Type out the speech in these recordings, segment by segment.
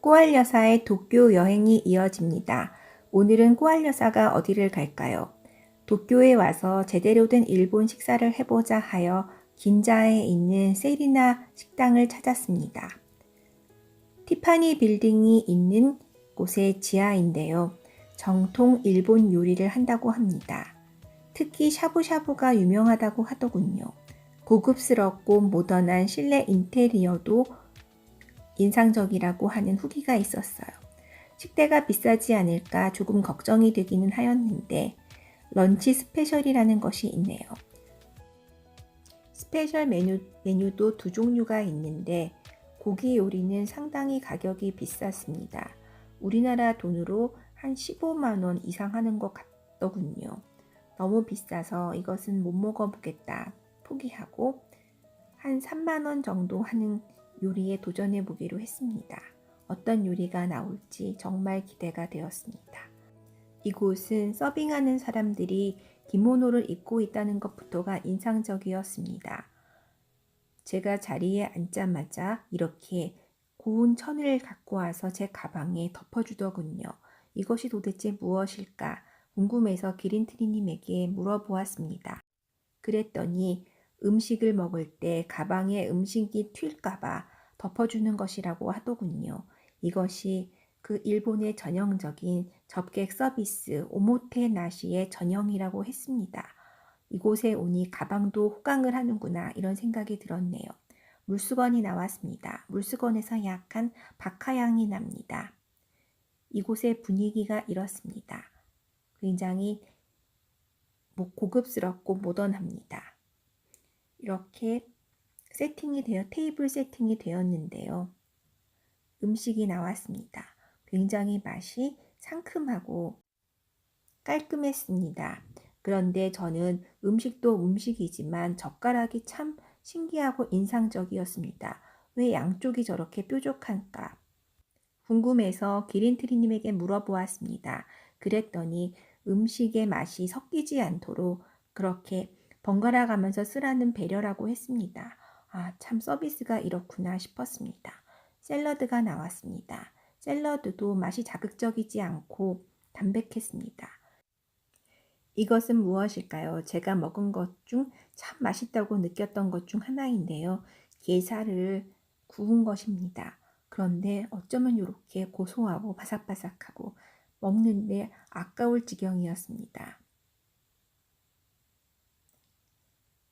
꼬알 여사의 도쿄 여행이 이어집니다. 오늘은 꼬알 여사가 어디를 갈까요? 도쿄에 와서 제대로 된 일본 식사를 해보자 하여 긴자에 있는 세리나 식당을 찾았습니다. 티파니 빌딩이 있는 곳의 지하인데요. 정통 일본 요리를 한다고 합니다. 특히 샤브샤브가 유명하다고 하더군요. 고급스럽고 모던한 실내 인테리어도 인상적이라고 하는 후기가 있었어요. 식대가 비싸지 않을까 조금 걱정이 되기는 하였는데 런치 스페셜이라는 것이 있네요. 스페셜 메뉴도 두 종류가 있는데 고기 요리는 상당히 가격이 비쌌습니다. 우리나라 돈으로 한 15만 원 이상 하는 것 같더군요. 너무 비싸서 이것은 못 먹어보겠다 포기하고 한 3만 원 정도 하는 요리에 도전해 보기로 했습니다. 어떤 요리가 나올지 정말 기대가 되었습니다. 이곳은 서빙하는 사람들이 기모노를 입고 있다는 것부터가 인상적이었습니다. 제가 자리에 앉자마자 이렇게 고운 천을 갖고 와서 제 가방에 덮어주더군요. 이것이 도대체 무엇일까 궁금해서 기린트리님에게 물어보았습니다. 그랬더니 음식을 먹을 때 가방에 음식이 튈까봐 덮어주는 것이라고 하더군요. 이것이 그 일본의 전형적인 접객 서비스 오모테나시의 전형이라고 했습니다. 이곳에 오니 가방도 호강을 하는구나 이런 생각이 들었네요. 물수건이 나왔습니다. 물수건에서 약간 박하향이 납니다. 이곳의 분위기가 이렇습니다. 굉장히 고급스럽고 모던합니다. 이렇게 테이블 세팅이 되었는데요. 음식이 나왔습니다. 굉장히 맛이 상큼하고 깔끔했습니다. 그런데 저는 음식도 음식이지만 젓가락이 참 신기하고 인상적이었습니다. 왜 양쪽이 저렇게 뾰족한가? 궁금해서 기린트리님에게 물어보았습니다. 그랬더니 음식의 맛이 섞이지 않도록 그렇게 번갈아 가면서 쓰라는 배려라고 했습니다. 참 서비스가 이렇구나 싶었습니다. 샐러드가 나왔습니다. 샐러드도 맛이 자극적이지 않고 담백했습니다. 이것은 무엇일까요? 제가 먹은 것 중 참 맛있다고 느꼈던 것 중 하나인데요. 게살을 구운 것입니다. 그런데 어쩌면 이렇게 고소하고 바삭바삭하고 먹는데 아까울 지경이었습니다.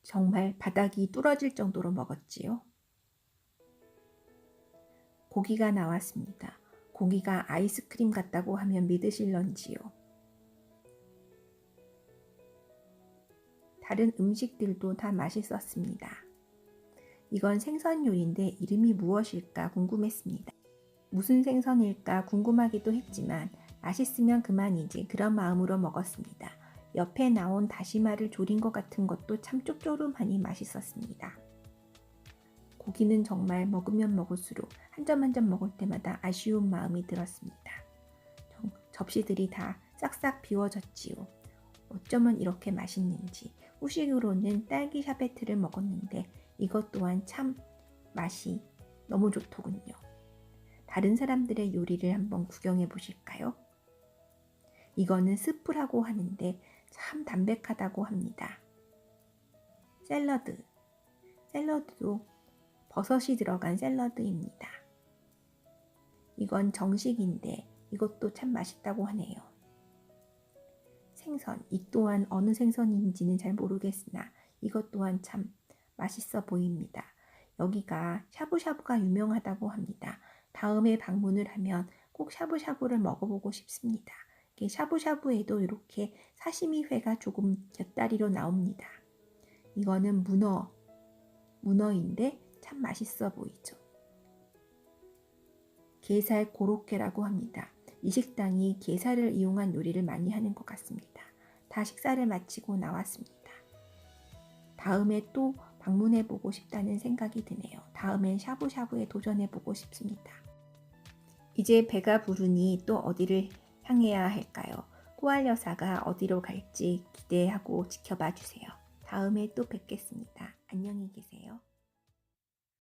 정말 바닥이 뚫어질 정도로 먹었지요. 고기가 나왔습니다. 고기가 아이스크림 같다고 하면 믿으실런지요. 다른 음식들도 다 맛있었습니다. 이건 생선 요리인데 이름이 무엇일까 궁금했습니다. 무슨 생선일까 궁금하기도 했지만 맛있으면 그만이지 그런 마음으로 먹었습니다. 옆에 나온 다시마를 졸인 것 같은 것도 참 짭조름하니 맛있었습니다. 고기는 정말 먹으면 먹을수록 한 점 한 점 먹을 때마다 아쉬운 마음이 들었습니다. 접시들이 다 싹싹 비워졌지요. 어쩌면 이렇게 맛있는지. 후식으로는 딸기 샤베트를 먹었는데 이것 또한 참 맛이 너무 좋더군요. 다른 사람들의 요리를 한번 구경해 보실까요? 이거는 스프라고 하는데 참 담백하다고 합니다. 샐러드도 버섯이 들어간 샐러드입니다. 이건 정식인데 이것도 참 맛있다고 하네요. 생선, 이 또한 어느 생선인지는 잘 모르겠으나 이것 또한 참 맛있어 보입니다. 여기가 샤브샤브가 유명하다고 합니다. 다음에 방문을 하면 꼭 샤브샤브를 먹어보고 싶습니다. 샤브샤브에도 이렇게 사시미 회가 조금 곁다리로 나옵니다. 이거는 문어인데 참 맛있어 보이죠. 게살 고로케라고 합니다. 이 식당이 게살을 이용한 요리를 많이 하는 것 같습니다. 다 식사를 마치고 나왔습니다. 다음에 또 방문해보고 싶다는 생각이 드네요. 다음엔 샤브샤브에 도전해보고 싶습니다. 이제 배가 부르니 또 어디를 향해야 할까요? 꼬알 여사가 어디로 갈지 기대하고 지켜봐 주세요. 다음에 또 뵙겠습니다. 안녕히 계세요.